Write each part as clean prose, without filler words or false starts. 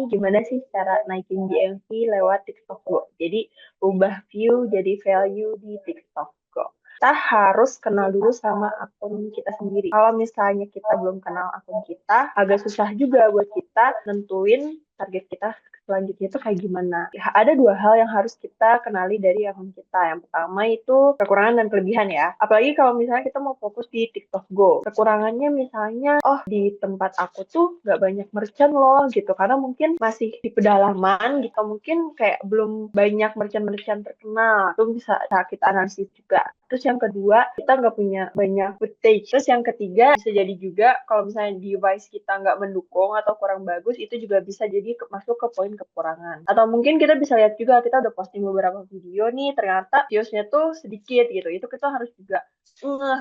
nih gimana sih cara naikin GMV lewat TikTok Go. Jadi ubah view jadi value di TikTok Go. Kita harus kenal dulu sama akun kita sendiri. Kalau misalnya kita belum kenal akun kita, agak susah juga buat kita nentuin target kita selanjutnya itu kayak gimana. Ya, ada dua hal yang harus kita kenali dari akun kita. Yang pertama itu kekurangan dan kelebihan ya. Apalagi kalau misalnya kita mau fokus di TikTok Go. Kekurangannya misalnya, oh di tempat aku tuh gak banyak merchant loh gitu. Karena mungkin masih di pedalaman gitu. Mungkin kayak belum banyak merchant-merchant terkenal. Itu bisa kita analisis juga. Terus yang kedua, kita nggak punya banyak footage. Terus yang ketiga, bisa jadi juga kalau misalnya device kita nggak mendukung atau kurang bagus, itu juga bisa jadi masuk ke poin kekurangan. Atau mungkin kita bisa lihat juga, kita udah posting beberapa video nih, ternyata viewsnya tuh sedikit gitu. Itu kita harus juga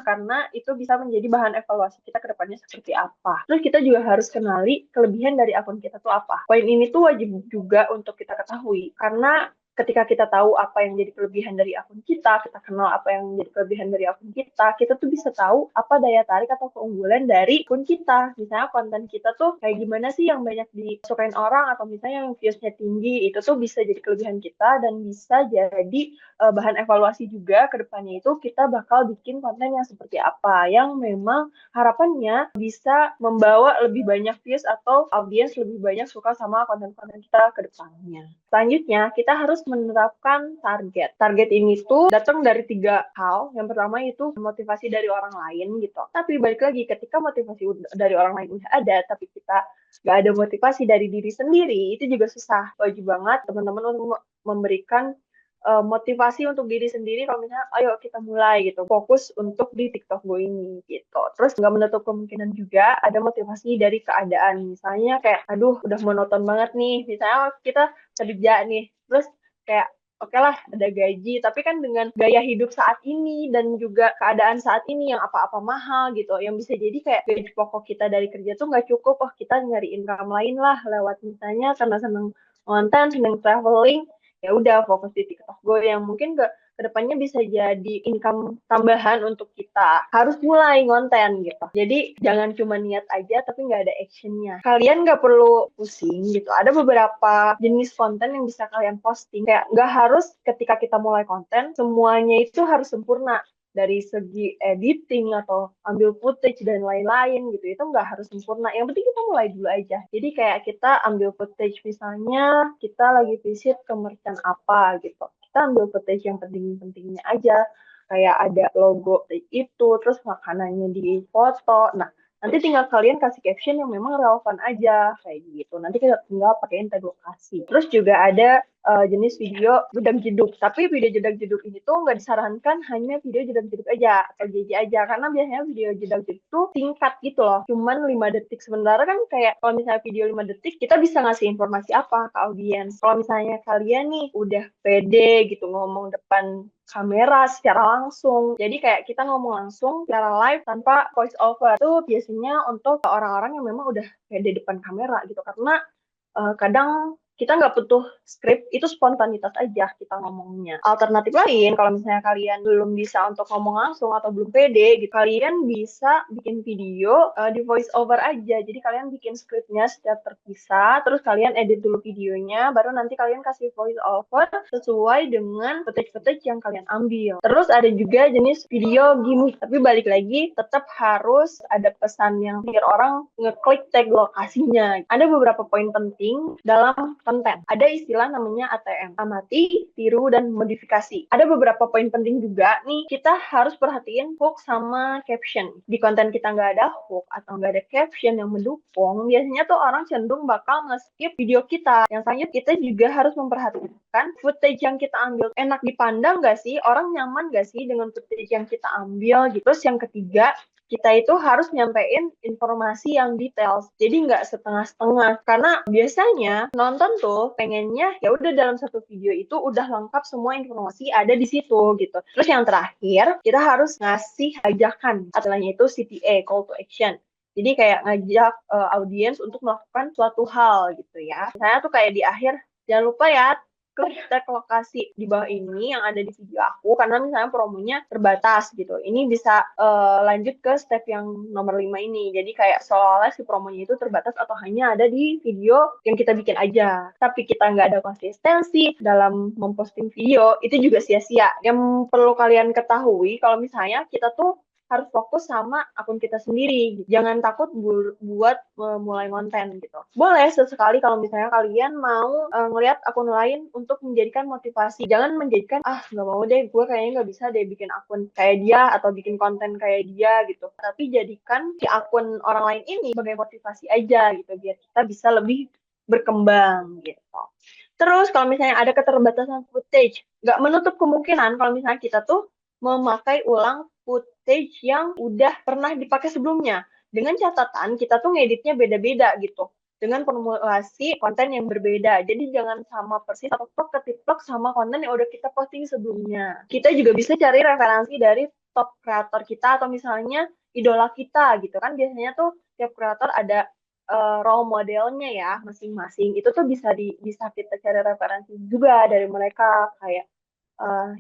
karena itu bisa menjadi bahan evaluasi kita ke depannya seperti apa. Terus kita juga harus kenali kelebihan dari akun kita tuh apa. Poin ini tuh wajib juga untuk kita ketahui, karena ketika kita tahu apa yang jadi kelebihan dari akun kita kenal apa yang jadi kelebihan dari akun kita tuh bisa tahu apa daya tarik atau keunggulan dari akun kita. Misalnya konten kita tuh kayak gimana sih yang banyak disukain orang, atau misalnya yang viewsnya tinggi, itu tuh bisa jadi kelebihan kita dan bisa jadi bahan evaluasi juga ke depannya itu kita bakal bikin konten yang seperti apa, yang memang harapannya bisa membawa lebih banyak views atau audiens lebih banyak suka sama konten-konten kita ke depannya. Selanjutnya, kita harus menerapkan target. Target ini tuh datang dari tiga hal. Yang pertama itu motivasi dari orang lain gitu. Tapi balik lagi, ketika motivasi dari orang lain udah ada, tapi kita nggak ada motivasi dari diri sendiri, itu juga susah. Wajib banget teman-teman untuk memberikan motivasi untuk diri sendiri. Kalau misalnya ayo kita mulai gitu, fokus untuk di TikTok Go ini gitu. Terus nggak menutup kemungkinan juga ada motivasi dari keadaan, misalnya kayak aduh udah monoton banget nih, misalnya kita kerja nih, terus kayak oke lah ada gaji, tapi kan dengan gaya hidup saat ini dan juga keadaan saat ini yang apa-apa mahal gitu, yang bisa jadi kayak gaji pokok kita dari kerja tuh nggak cukup, oh kita nyari income lain lah lewat misalnya karena seneng konten, seneng traveling, ya udah fokus di TikTok Go yang mungkin kedepannya bisa jadi income tambahan untuk kita. Harus mulai konten gitu. Jadi jangan cuma niat aja tapi nggak ada actionnya. Kalian nggak perlu pusing gitu. Ada beberapa jenis konten yang bisa kalian posting. Kayak nggak harus ketika kita mulai konten semuanya itu harus sempurna dari segi editing atau ambil footage dan lain-lain gitu. Itu nggak harus sempurna. Yang penting kita mulai dulu aja. Jadi kayak kita ambil footage, misalnya kita lagi visit ke merchant apa gitu. Kita ambil footage yang penting-pentingnya aja. Kayak ada logo itu, terus makanannya di foto. Nah, nanti tinggal kalian kasih caption yang memang relevan aja kayak gitu. Nanti kita tinggal pakein tag lokasi. Terus juga ada jenis video jedag-jedug. Tapi video jedag-jedug ini tuh nggak disarankan hanya video jedag-jedug aja atau JJ aja. Karena biasanya video jedag-jedug tuh singkat gitu loh. Cuman 5 detik. Sementara kan kayak kalau misalnya video 5 detik, kita bisa ngasih informasi apa ke audiens. Kalau misalnya kalian nih udah pede gitu ngomong depan kamera secara langsung. Jadi kayak kita ngomong langsung secara live tanpa voice over. Itu biasanya untuk orang-orang yang memang udah pede depan kamera gitu. Karena kadang kita nggak butuh skrip, itu spontanitas aja kita ngomongnya. Alternatif lain, kalau misalnya kalian belum bisa untuk ngomong langsung atau belum pede, gitu, kalian bisa bikin video di voice over aja. Jadi kalian bikin skripnya secara terpisah, terus kalian edit dulu videonya, baru nanti kalian kasih voice over sesuai dengan footage-footage yang kalian ambil. Terus ada juga jenis video gimmick, tapi balik lagi tetap harus ada pesan yang biar orang ngeklik tag lokasinya. Ada beberapa poin penting dalam konten. Ada istilah namanya ATM, amati, tiru, dan modifikasi. Ada beberapa poin penting juga nih, kita harus perhatiin hook sama caption. Di konten kita nggak ada hook atau nggak ada caption yang mendukung, biasanya tuh orang cenderung bakal nge-skip video kita. Yang selanjutnya kita juga harus memperhatikan footage yang kita ambil enak dipandang nggak sih, orang nyaman nggak sih dengan footage yang kita ambil gitu. Terus yang ketiga, kita itu harus nyampein informasi yang detail. Jadi nggak setengah-setengah. Karena biasanya nonton tuh pengennya ya udah dalam satu video itu udah lengkap semua informasi ada di situ gitu. Terus yang terakhir, kita harus ngasih ajakan. Istilahnya itu CTA, call to action. Jadi kayak ngajak audiens untuk melakukan suatu hal gitu ya. Misalnya tuh kayak di akhir, jangan lupa ya tag lokasi di bawah ini yang ada di video aku karena misalnya promonya terbatas gitu. Ini bisa lanjut ke step yang nomor 5 ini. Jadi kayak seolah-olah si promonya itu terbatas atau hanya ada di video yang kita bikin aja. Tapi kita nggak ada konsistensi dalam memposting video, itu juga sia-sia. Yang perlu kalian ketahui kalau misalnya kita tuh harus fokus sama akun kita sendiri. Jangan takut buat mulai konten gitu. Boleh sesekali kalau misalnya kalian mau ngelihat akun lain untuk menjadikan motivasi. Jangan menjadikan, nggak mau deh, gue kayaknya nggak bisa deh bikin akun kayak dia atau bikin konten kayak dia gitu. Tapi jadikan si akun orang lain ini sebagai motivasi aja gitu, biar kita bisa lebih berkembang gitu. Terus kalau misalnya ada keterbatasan footage, nggak menutup kemungkinan kalau misalnya kita tuh memakai ulang footage yang udah pernah dipakai sebelumnya. Dengan catatan kita tuh ngeditnya beda-beda gitu. Dengan formulasi konten yang berbeda. Jadi jangan sama persis atau ketiplek sama konten yang udah kita posting sebelumnya. Kita juga bisa cari referensi dari top kreator kita atau misalnya idola kita gitu kan. Biasanya tuh tiap kreator ada role modelnya ya masing-masing. Itu tuh bisa kita cari referensi juga dari mereka kayak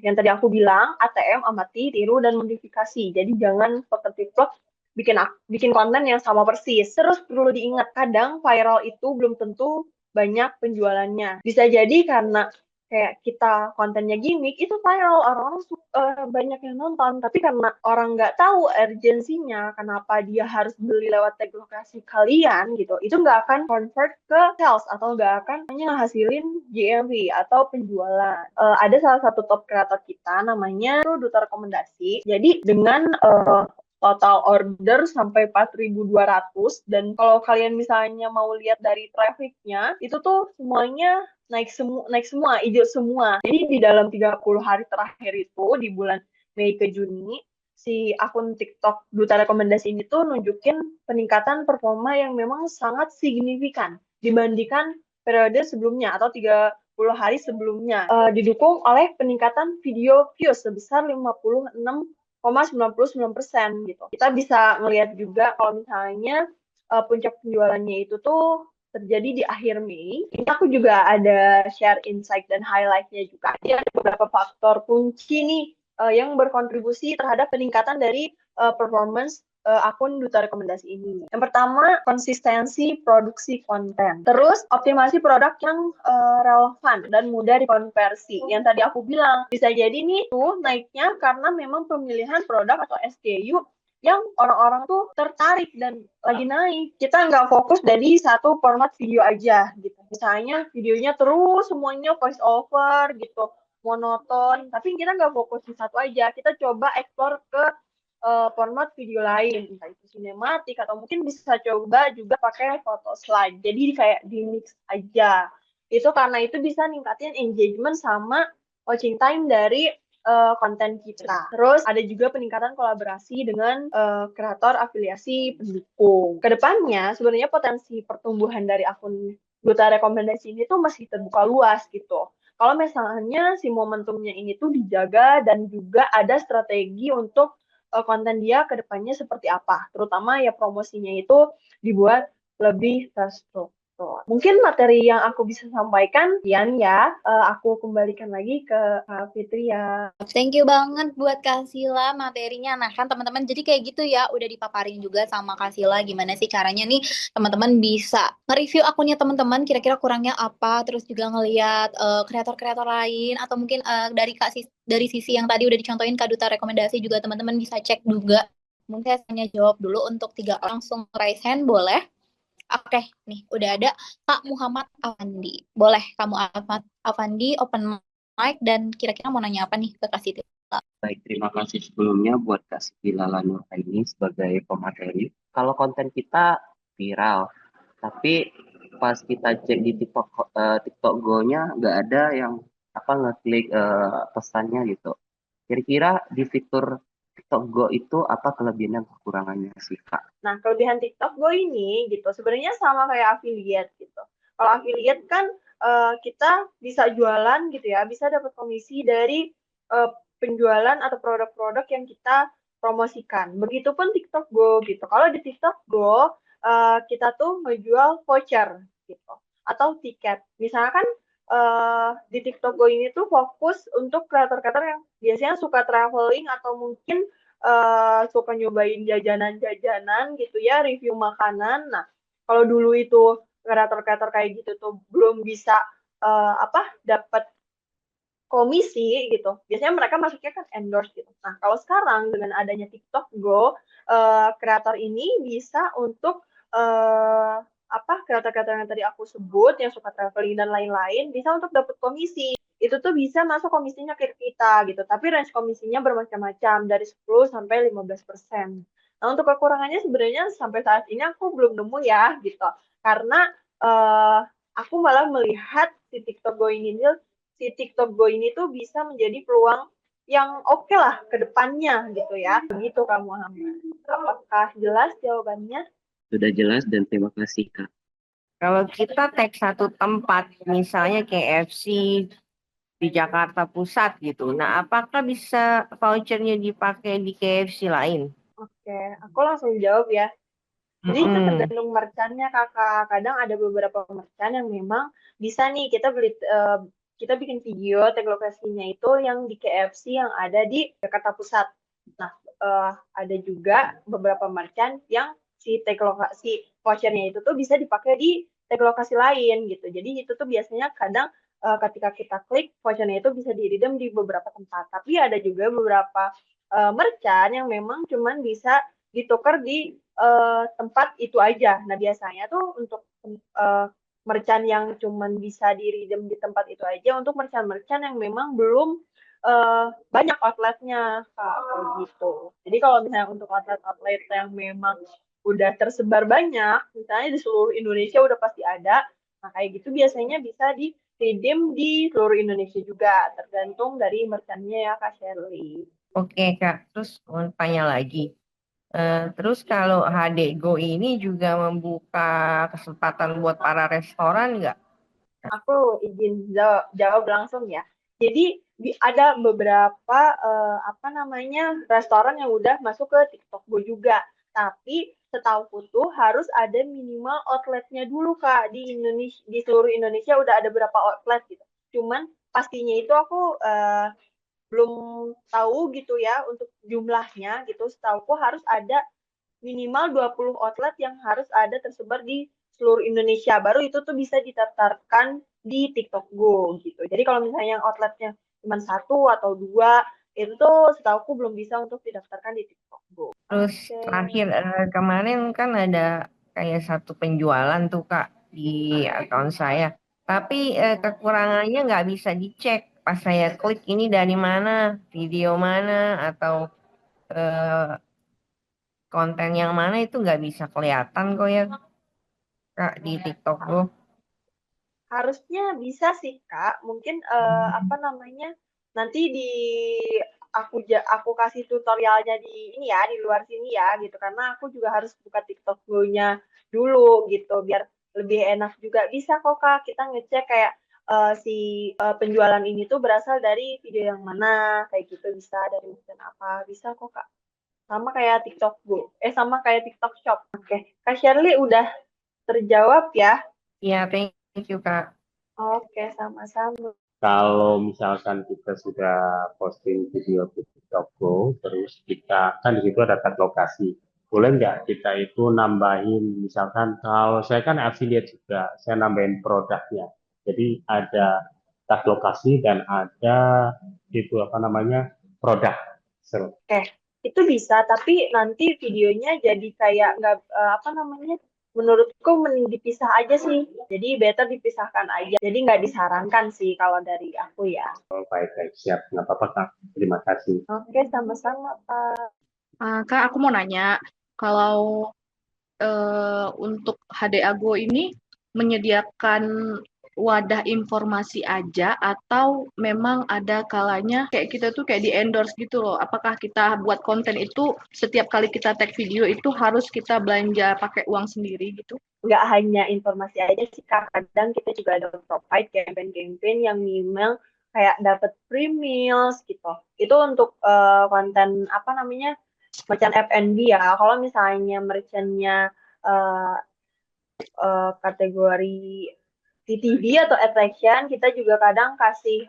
yang tadi aku bilang, ATM, amati, tiru, dan modifikasi. Jadi jangan vlog bikin bikin konten yang sama persis. Terus perlu diingat, kadang viral itu belum tentu banyak penjualannya. Bisa jadi karena kayak kita kontennya gimmick, itu viral, orang-orang banyak yang nonton. Tapi karena orang nggak tahu urgensinya, kenapa dia harus beli lewat tag lokasi kalian gitu, itu nggak akan convert ke sales atau nggak akan hanya ngehasilin GMV atau penjualan. Ada salah satu top kreator kita namanya itu Duta Rekomendasi. Jadi dengan total order sampai 4.200 dan kalau kalian misalnya mau lihat dari trafficnya itu tuh semuanya naik semua, hijau semua. Jadi di dalam 30 hari terakhir itu di bulan Mei ke Juni si akun TikTok Duta Rekomendasi ini tuh nunjukin peningkatan performa yang memang sangat signifikan dibandingkan periode sebelumnya atau 30 hari sebelumnya. Didukung oleh peningkatan video views sebesar 56,99% gitu. Kita bisa ngelihat juga kalau misalnya puncak penjualannya itu tuh terjadi di akhir Mei. Ini aku juga ada share insight dan highlight-nya juga. Jadi ada beberapa faktor kunci nih yang berkontribusi terhadap peningkatan dari performance akun Duta Rekomendasi ini. Yang pertama, konsistensi produksi konten. Terus, optimasi produk yang relevan dan mudah dikonversi. Yang tadi aku bilang, bisa jadi nih tuh naiknya karena memang pemilihan produk atau SKU yang orang-orang tuh tertarik dan lagi naik. Kita nggak fokus dari satu format video aja gitu. Misalnya videonya terus semuanya voice over gitu, monoton. Tapi kita nggak fokus di satu aja. Kita coba explore ke format video lain, entah itu sinematik atau mungkin bisa coba juga pakai foto slide. Jadi kayak di mix aja. Itu karena itu bisa ningkatin engagement sama watching time dari konten kita. Terus ada juga peningkatan kolaborasi dengan kreator afiliasi pendukung. Kedepannya sebenarnya potensi pertumbuhan dari akun Duta Rekomendasi ini tuh masih terbuka luas gitu. Kalau misalnya si momentumnya ini tuh dijaga dan juga ada strategi untuk konten dia ke depannya seperti apa. Terutama ya promosinya itu dibuat lebih terstruktur. Mungkin materi yang aku bisa sampaikan, Ian ya, aku kembalikan lagi ke Kak Fitri ya. Thank you banget buat Kasila materinya. Nah kan teman-teman jadi kayak gitu ya udah dipaparin juga sama Kasila gimana sih caranya nih teman-teman bisa nge-review akunnya teman-teman kira-kira kurangnya apa, terus juga ngelihat kreator-kreator lain atau mungkin dari sisi yang tadi udah dicontohin Kak Duta Rekomendasi juga teman-teman bisa cek juga. Mungkin saya tanya jawab dulu untuk 3 orang langsung raise hand boleh. Oke, nih udah ada Kak Muhammad Afandi. Boleh kamu Afandi open mic dan kira-kira mau nanya apa nih ke Kak Siti? Baik, terima kasih sebelumnya buat Kak Siti Lala Nuraini sebagai pemateri. Kalau konten kita viral, tapi pas kita cek di TikTok Go-nya nggak ada yang ngeklik pesannya gitu. Kira-kira di fitur TikTok Go itu apa kelebihan dan kekurangannya sih Kak? Nah, kelebihan TikTok Go ini gitu sebenarnya sama kayak affiliate gitu. Kalau affiliate kan kita bisa jualan gitu ya, bisa dapat komisi dari penjualan atau produk-produk yang kita promosikan. Begitupun TikTok Go gitu. Kalau di TikTok Go kita tuh menjual voucher gitu atau tiket. Misalkan di TikTok Go ini tuh fokus untuk kreator-kreator yang biasanya suka traveling atau mungkin suka nyobain jajanan-jajanan gitu ya, review makanan. Nah, kalau dulu itu kreator-kreator kayak gitu tuh belum bisa dapat komisi gitu. Biasanya mereka masuknya kan endorse gitu. Nah, kalau sekarang dengan adanya TikTok Go, kreator ini bisa untuk kreator-kreator yang tadi aku sebut yang suka traveling dan lain-lain bisa untuk dapat komisi. Itu tuh bisa masuk komisinya ke kita gitu. Tapi range komisinya bermacam-macam dari 10 sampai 15%. Nah, untuk kekurangannya sebenarnya sampai saat ini aku belum nemu ya gitu. Karena aku malah melihat si TikTok Go ini tuh bisa menjadi peluang yang oke lah ke depannya gitu ya. Begitu kamu Muhammad. Apakah jelas jawabannya? Sudah jelas dan terima kasih Kak. Kalau kita tag satu tempat, misalnya KFC di Jakarta Pusat gitu, nah apakah bisa vouchernya dipakai di KFC lain? Oke, aku langsung jawab ya. Jadi itu Mm-mm. tergantung merchantnya kakak. Kadang ada beberapa merchant yang memang bisa nih kita bikin video tag lokasinya itu yang di KFC yang ada di Jakarta Pusat. Nah, ada juga beberapa merchant yang si tag lokasi vouchernya itu tuh bisa dipakai di tag lokasi lain gitu. Jadi itu tuh biasanya kadang ketika kita klik vouchernya itu bisa di-redeem di beberapa tempat. Tapi ada juga beberapa merchant yang memang cuman bisa ditukar di tempat itu aja. Nah, biasanya tuh untuk merchant yang cuman bisa di-redeem di tempat itu aja untuk merchant-merchant yang memang belum banyak outletnya kayak gitu. Jadi kalau misalnya untuk outlet-outlet yang memang udah tersebar banyak, misalnya di seluruh Indonesia udah pasti ada, nah kayak gitu biasanya bisa di-redeem di seluruh Indonesia juga, tergantung dari merchantnya ya Kak Shirley. Oke Kak, terus mau tanya lagi. Terus kalau HD Go ini juga membuka kesempatan buat para restoran nggak? Aku izin jawab langsung ya. Jadi ada beberapa restoran yang udah masuk ke TikTok Go juga. Tapi setahuku tuh harus ada minimal outletnya dulu Kak di Indonesia, di seluruh Indonesia udah ada berapa outlet gitu. Cuman pastinya itu aku belum tahu gitu ya untuk jumlahnya gitu. Setahuku harus ada minimal 20 outlet yang harus ada tersebar di seluruh Indonesia. Baru itu tuh bisa didaftarkan di TikTok Go gitu. Jadi kalau misalnya yang outletnya cuma satu atau dua, itu tuh setahuku belum bisa untuk didaftarkan di TikTok Go. Terus terakhir kemarin kan ada kayak satu penjualan tuh Kak di akun saya. Tapi kekurangannya nggak bisa dicek pas saya klik ini dari mana, video mana, atau eh, konten yang mana itu nggak bisa kelihatan kok ya Kak di TikTok Go. Harusnya bisa sih Kak. Mungkin nanti aku kasih tutorialnya di ini ya di luar sini ya gitu karena aku juga harus buka TikTok Go-nya dulu gitu biar lebih enak juga. Bisa kok Kak kita ngecek kayak si penjualan ini tuh berasal dari video yang mana kayak gitu bisa dari konten apa. Bisa kok Kak. Sama kayak TikTok Go. Sama kayak TikTok Shop. Oke. Kak Shirley udah terjawab ya? Iya, thank you Kak. Oke, sama-sama. Kalau misalkan kita sudah posting video di TikTok Go, terus kita kan di situ ada tag lokasi. Boleh nggak kita itu nambahin, misalkan kalau saya kan affiliate juga, saya nambahin produknya. Jadi ada tag lokasi dan ada itu apa namanya produk. Oke, itu bisa, tapi nanti videonya jadi kayak nggak menurutku mending dipisah aja sih. Jadi better dipisahkan aja. Jadi nggak disarankan sih kalau dari aku ya. Oh, baik, siap. Nggak apa-apa, Kak. Terima kasih. Oke, sama-sama, Pak. Kak, aku mau nanya, kalau untuk HD Ago ini menyediakan wadah informasi aja atau memang ada kalanya kayak kita tuh kayak di endorse gitu loh. Apakah kita buat konten itu setiap kali kita tag video itu harus kita belanja pakai uang sendiri gitu? Nggak hanya informasi aja sih, Kak. Kadang kita juga ada provide campaign-campaign yang memang kayak dapat free meals gitu. Itu untuk konten merchant F&B ya. Kalau misalnya merchantnya uh, kategori di TV atau attraction kita juga kadang kasih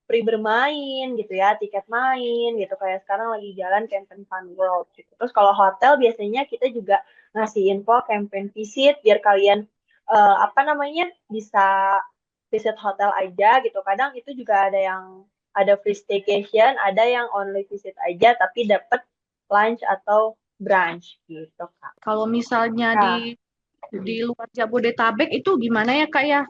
free bermain gitu ya, tiket main gitu kayak sekarang lagi jalan campaign Fun World gitu. Terus kalau hotel biasanya kita juga ngasih info campaign visit biar kalian apa namanya bisa visit hotel aja gitu. Kadang itu juga ada yang ada free staycation, ada yang only visit aja tapi dapat lunch atau brunch gitu Kak. Kalau misalnya Kak, di luar Jabodetabek itu gimana ya Kak ya?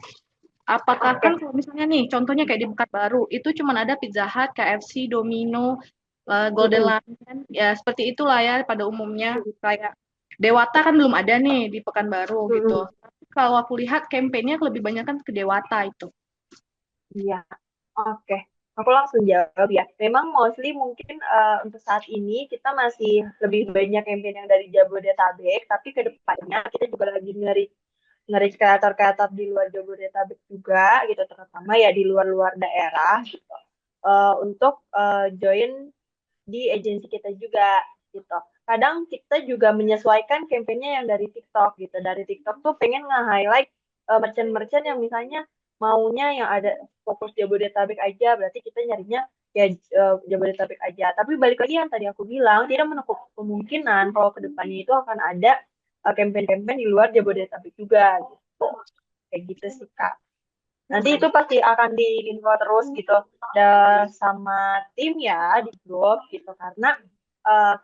Apakah kan kalau misalnya nih contohnya kayak di Pekanbaru itu cuma ada Pizza Hut, KFC, Domino, Golden Mm-mm. Lion, ya seperti itulah ya pada umumnya. Kayak Dewata kan belum ada nih di Pekanbaru gitu. Mm-mm. Tapi kalau aku lihat kampanyenya lebih banyak kan ke Dewata itu. Iya, oke. Aku langsung jawab ya. Memang mostly mungkin untuk saat ini kita masih lebih banyak campaign yang dari Jabodetabek, tapi ke depannya kita juga lagi ngeri kreator-kreator di luar Jabodetabek juga gitu, terutama ya di luar-luar daerah gitu. Untuk join di agensi kita juga gitu. Kadang kita juga menyesuaikan kampanyenya yang dari TikTok gitu. Dari TikTok tuh pengen nge-highlight merchant-merchant yang misalnya maunya yang ada fokus Jabodetabek aja, berarti kita nyarinya ya Jabodetabek aja. Tapi balik lagi yang tadi aku bilang, tidak menutup kemungkinan kalau kedepannya itu akan ada campaign-campaign di luar Jabodetabek juga gitu. Kayak gitu sih Kak. Nanti itu pasti akan diinfo terus gitu sama tim ya di grup gitu karena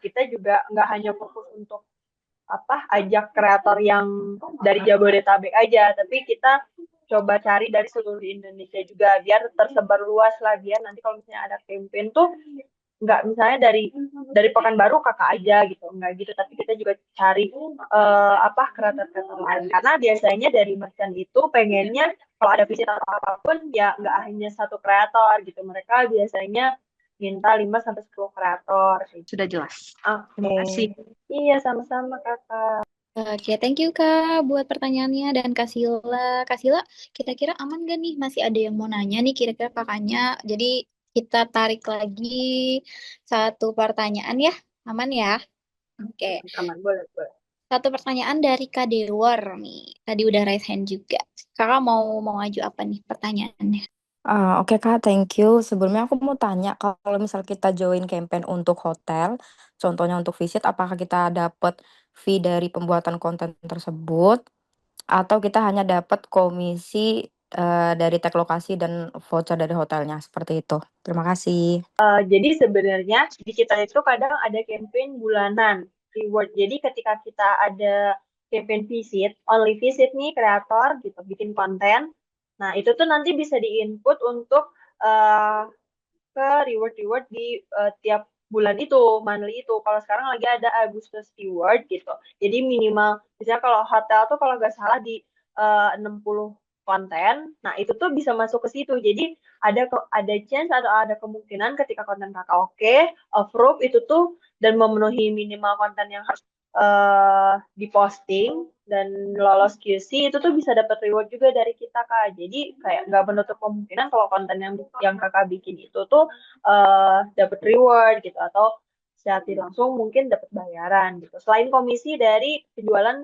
kita juga nggak hanya fokus untuk apa ajak kreator yang dari Jabodetabek aja, tapi kita coba cari dari seluruh Indonesia juga biar tersebar luas lah biar nanti kalau misalnya ada campaign tuh nggak misalnya dari Pekanbaru kakak aja gitu nggak gitu tapi kita juga cari apa kreator-kreator lain karena biasanya dari merchant itu pengennya kalau ada visit atau apapun ya nggak hanya satu kreator gitu mereka biasanya minta 5 sampai 10 kreator gitu. Sudah jelas. Oke. Terima kasih. Iya sama-sama kakak. Oke, thank you Kak buat pertanyaannya dan Kak Sila. Kak Sila, kira-kira aman gak nih? Masih ada yang mau nanya nih kira-kira kakaknya. Jadi kita tarik lagi satu pertanyaan ya. Aman ya? Oke. Aman boleh boleh. Satu pertanyaan dari Kak Dewar nih. Tadi udah raise hand juga. Kakak mau ngaju apa nih pertanyaannya? Oke Kak, thank you. Sebelumnya aku mau tanya, kalau misal kita join campaign untuk hotel, contohnya untuk visit, apakah kita dapat fee dari pembuatan konten tersebut, atau kita hanya dapat komisi dari tag lokasi dan voucher dari hotelnya, seperti itu. Terima kasih. Jadi sebenarnya di kita itu kadang ada campaign bulanan reward. Jadi ketika kita ada campaign visit, only visit nih kreator gitu, bikin konten. Nah itu tuh nanti bisa diinput untuk ke reward-reward di tiap bulan itu, monthly itu. Kalau sekarang lagi ada Agustus reward gitu. Jadi minimal, misalnya kalau hotel tuh kalau nggak salah di 60 konten, nah itu tuh bisa masuk ke situ. Jadi ada chance atau ada kemungkinan ketika konten kakak oke, approve itu tuh dan memenuhi minimal konten yang harus diposting dan lolos QC itu tuh bisa dapat reward juga dari kita kak. Jadi kayak nggak menutup kemungkinan kalau konten yang kakak bikin itu tuh dapat reward gitu atau secara tidak langsung mungkin dapat bayaran gitu. Selain komisi dari penjualan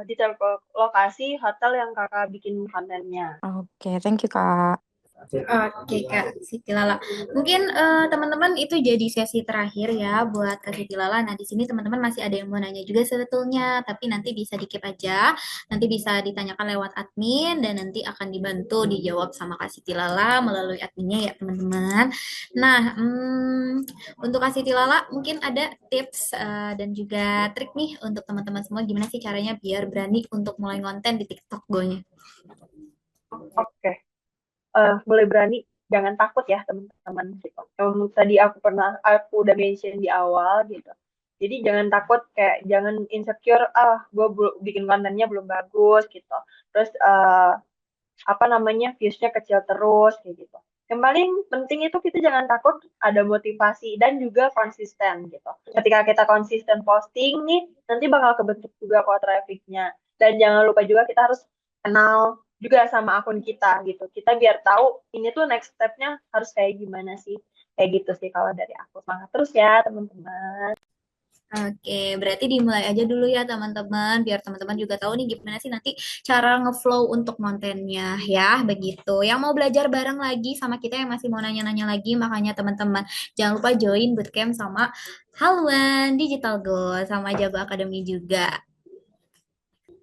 detail lokasi hotel yang kakak bikin kontennya. Oke, thank you Kak. Oke Kak Siti Lala. Mungkin teman-teman itu jadi sesi terakhir ya buat Kak Siti Lala. Nah di sini teman-teman masih ada yang mau nanya juga sebetulnya, tapi nanti bisa di-keep aja. Nanti bisa ditanyakan lewat admin dan nanti akan dibantu dijawab sama Kak Siti Lala melalui adminnya ya teman-teman. Nah untuk Kak Siti Lala mungkin ada tips dan juga trik nih untuk teman-teman semua gimana sih caranya biar berani untuk mulai konten di TikTok Go-nya. Oke. Mulai berani jangan takut ya teman-teman gitu. Yang tadi aku udah mention di awal gitu. Jadi jangan takut kayak jangan insecure gue bikin kontennya belum bagus gitu. Terus apa namanya viewsnya kecil terus kayak gitu. Yang paling penting itu kita jangan takut ada motivasi dan juga konsisten gitu. Ketika kita konsisten posting nih nanti bakal kebentuk juga kok trafficnya. Dan jangan lupa juga kita harus kenal juga sama akun kita gitu. Kita biar tahu ini tuh next step-nya harus kayak gimana sih. Kayak gitu sih kalau dari aku. Semangat terus ya teman-teman. Oke, berarti dimulai aja dulu ya teman-teman, biar teman-teman juga tahu nih gimana sih nanti cara ngeflow untuk kontennya ya, begitu. Yang mau belajar bareng lagi sama kita yang masih mau nanya-nanya lagi, makanya teman-teman jangan lupa join bootcamp sama Haluan Digital Go sama Jago Academy juga.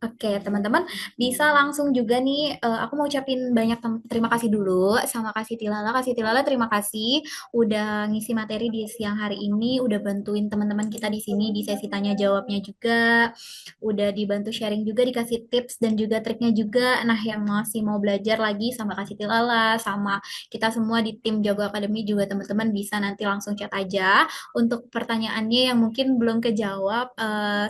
Oke, teman-teman bisa langsung juga nih, aku mau ucapin banyak terima kasih dulu sama Kasih Tilala. Kasih Tilala, terima kasih udah ngisi materi di siang hari ini, udah bantuin teman-teman kita di sini di sesi tanya jawabnya juga, udah dibantu sharing juga, dikasih tips dan juga triknya juga. Nah, yang masih mau belajar lagi sama Kasih Tilala, sama kita semua di tim Jago Academy juga teman-teman bisa nanti langsung chat aja untuk pertanyaannya yang mungkin belum kejawab.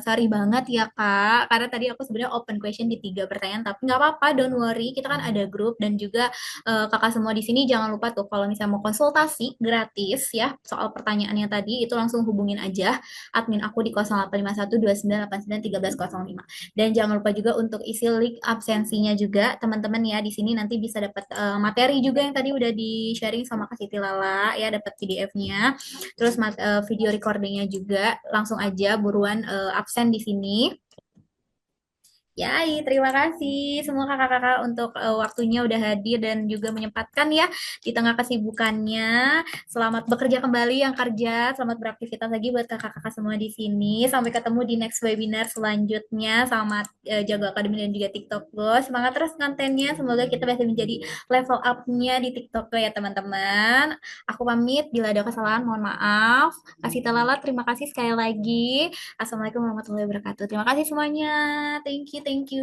Sorry banget ya Kak, karena tadi aku sebenarnya open question di 3 pertanyaan, tapi nggak apa-apa, don't worry, kita kan ada grup dan juga kakak semua di sini jangan lupa tuh kalau misalnya mau konsultasi gratis ya soal pertanyaannya tadi itu langsung hubungin aja admin aku di 085129891305. Dan jangan lupa juga untuk isi link absensinya juga teman-teman ya, di sini nanti bisa dapat materi juga yang tadi udah di sharing sama Kak Siti Lala ya, dapat PDF-nya. Terus video recordingnya juga langsung aja buruan absen di sini. Yai, terima kasih semua kakak-kakak untuk waktunya udah hadir dan juga menyempatkan ya di tengah kesibukannya. Selamat bekerja kembali yang kerja, selamat beraktivitas lagi buat kakak-kakak semua di sini. Sampai ketemu di next webinar selanjutnya sama Jago Academy dan juga TikTok Go. Semangat terus kontennya, semoga kita bisa menjadi level up-nya di TikTok Go ya teman-teman. Aku pamit, bila ada kesalahan mohon maaf. Kasih Talala, terima kasih sekali lagi. Assalamualaikum warahmatullahi wabarakatuh. Terima kasih semuanya. Thank you, thank you.